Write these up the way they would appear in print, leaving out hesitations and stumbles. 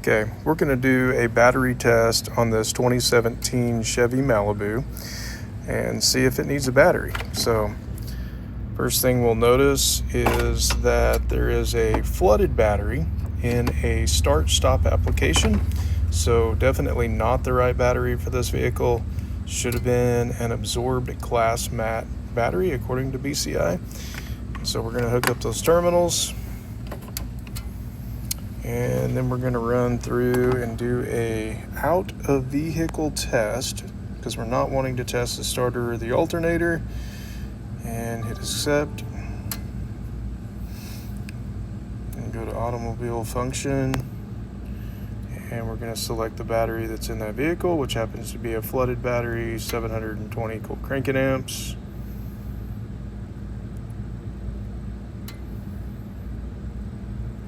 Okay, we're going to do a battery test on this 2017 Chevy Malibu and see if it needs a battery. So first thing we'll notice is that there is a flooded battery in a start-stop application. So definitely not the right battery for this vehicle. Should have been an absorbed glass mat battery according to BCI. So we're going to hook up those terminals. And then we're going to run through and do a out of vehicle test because we're not wanting to test the starter or the alternator. And hit accept. And go to automobile function. And we're going to select the battery that's in that vehicle, which happens to be a flooded battery, 720 cold cranking amps.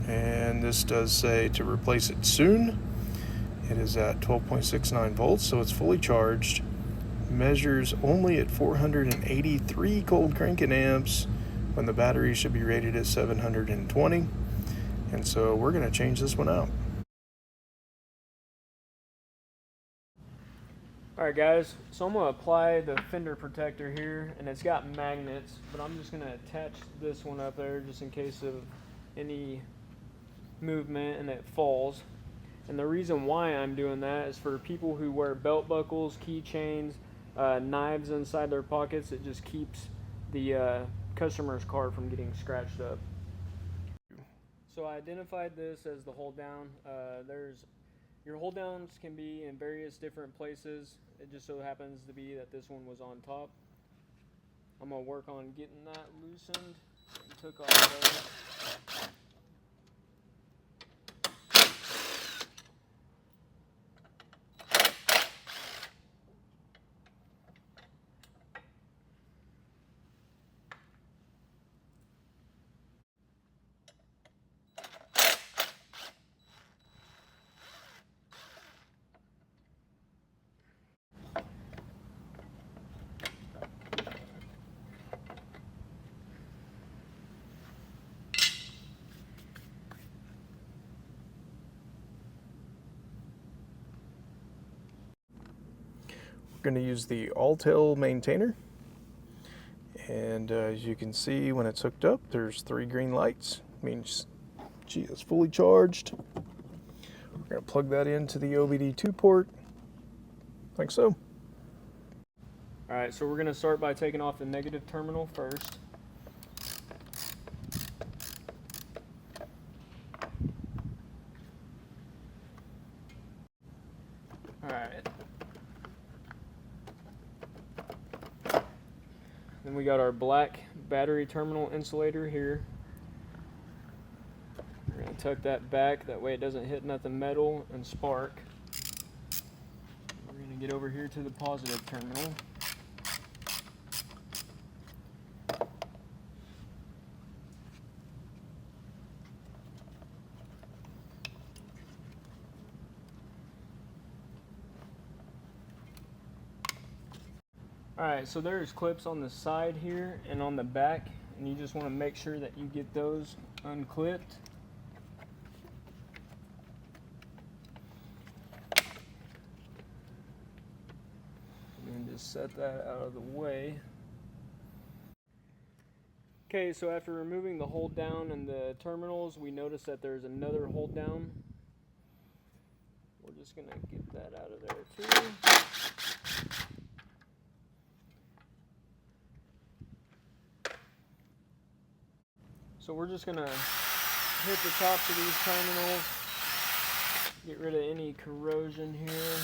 And this does say to replace it soon. It is at 12.69 volts, so it's fully charged. Measures only at 483 cold cranking amps when the battery should be rated at 720. And so we're going to change this one out. Alright guys, so I'm going to apply the fender protector here, and it's got magnets, but I'm just going to attach this one up there just in case of any movement and it falls. And the reason why I'm doing that is for people who wear belt buckles, keychains, knives inside their pockets. It just keeps the customer's car from getting scratched up. So I identified this as the hold down. Your hold downs can be in various different places. It just so happens to be that this one was on top. I'm going to work on getting that loosened and took off there. We're going to use the All-Tail Maintainer. And as you can see, when it's hooked up, there's 3 green lights. Means, gee, it's fully charged. We're going to plug that into the OBD2 port, like so. Alright, so we're going to start by taking off the negative terminal first. Alright. Then we got our black battery terminal insulator here. We're going to tuck that back, that way it doesn't hit nothing metal and spark. We're going to get over here to the positive terminal. Alright, so there's clips on the side here and on the back, and you just want to make sure that you get those unclipped. And just set that out of the way. Okay, so after removing the hold down and the terminals, we notice that there's another hold down. We're just going to get that out of there too. So we're just going to hit the tops of these terminals, get rid of any corrosion here.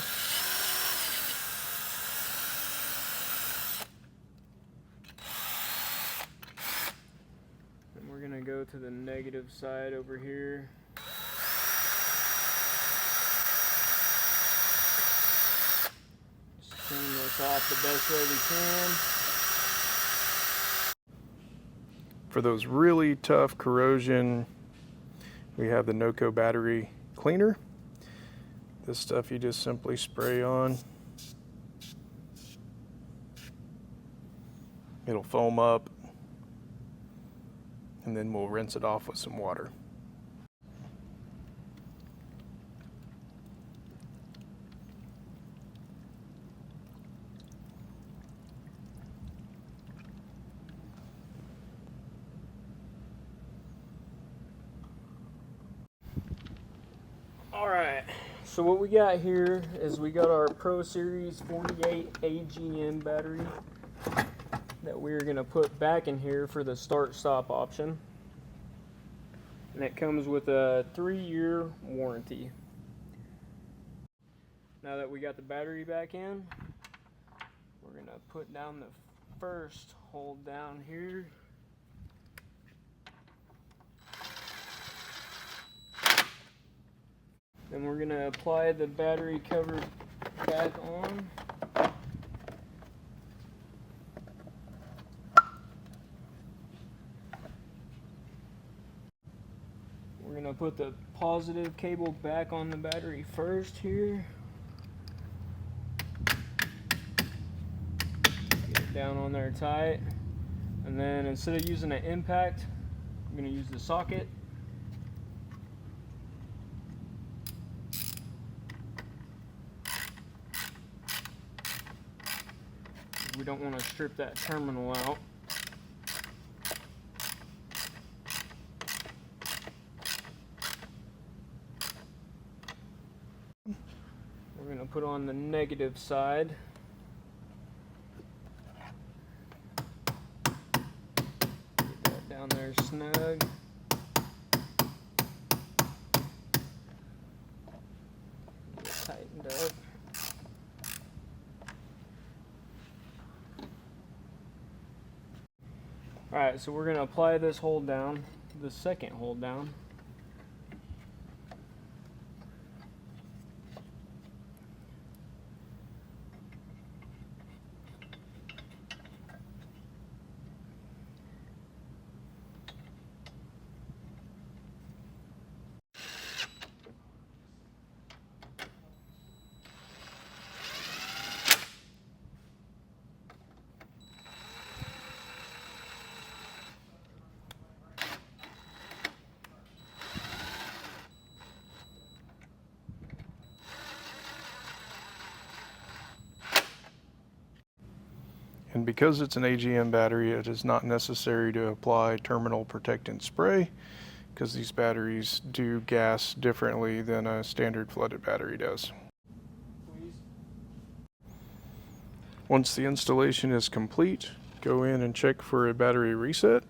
And we're going to go to the negative side over here. Just clean this off the best way we can. For those really tough corrosion, we have the NOCO battery cleaner. This stuff you just simply spray on. It'll foam up, and then we'll rinse it off with some water. So what we got here is we got our Pro Series 48 AGM battery that we're going to put back in here for the start-stop option. And it comes with a 3-year warranty. Now that we got the battery back in, we're going to put down the first hold down here. Then we're going to apply the battery cover back on. We're going to put the positive cable back on the battery first here. Get it down on there tight. And then instead of using an impact, I'm going to use the socket. We don't want to strip that terminal out. We're going to put on the negative side. Get that down there snug. Get it tightened up. Alright, so we're going to apply this hold down, the second hold down. And because it's an AGM battery, it is not necessary to apply terminal protectant spray, because these batteries do gas differently than a standard flooded battery does. Once the installation is complete, go in and check for a battery reset.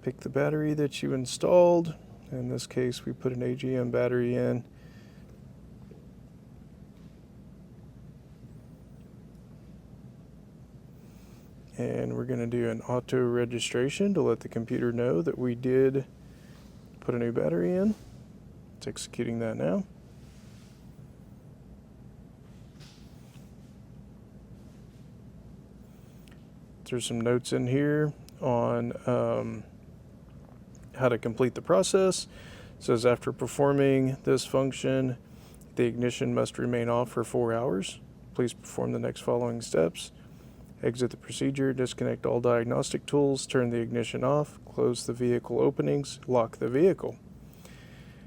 Pick the battery that you installed. In this case, we put an AGM battery in. And we're going to do an auto registration to let the computer know that we did put a new battery in. It's executing that now. There's some notes in here on how to complete the process. It says after performing this function, the ignition must remain off for 4 hours. Please perform the next following steps. Exit the procedure, disconnect all diagnostic tools, turn the ignition off, close the vehicle openings, lock the vehicle.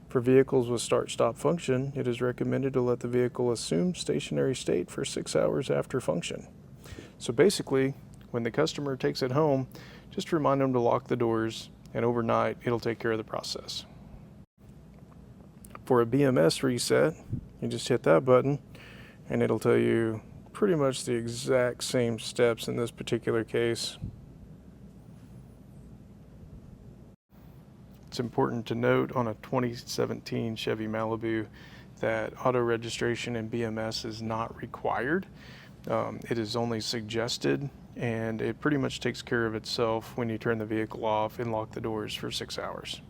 For vehicles with start-stop function, it is recommended to let the vehicle assume stationary state for 6 hours after function. So basically, when the customer takes it home, just remind them to lock the doors, and overnight it'll take care of the process. For a BMS reset, you just hit that button and it'll tell you pretty much the exact same steps in this particular case. It's important to note on a 2017 Chevy Malibu that auto registration and BMS is not required. It is only suggested, and it pretty much takes care of itself when you turn the vehicle off and lock the doors for 6 hours.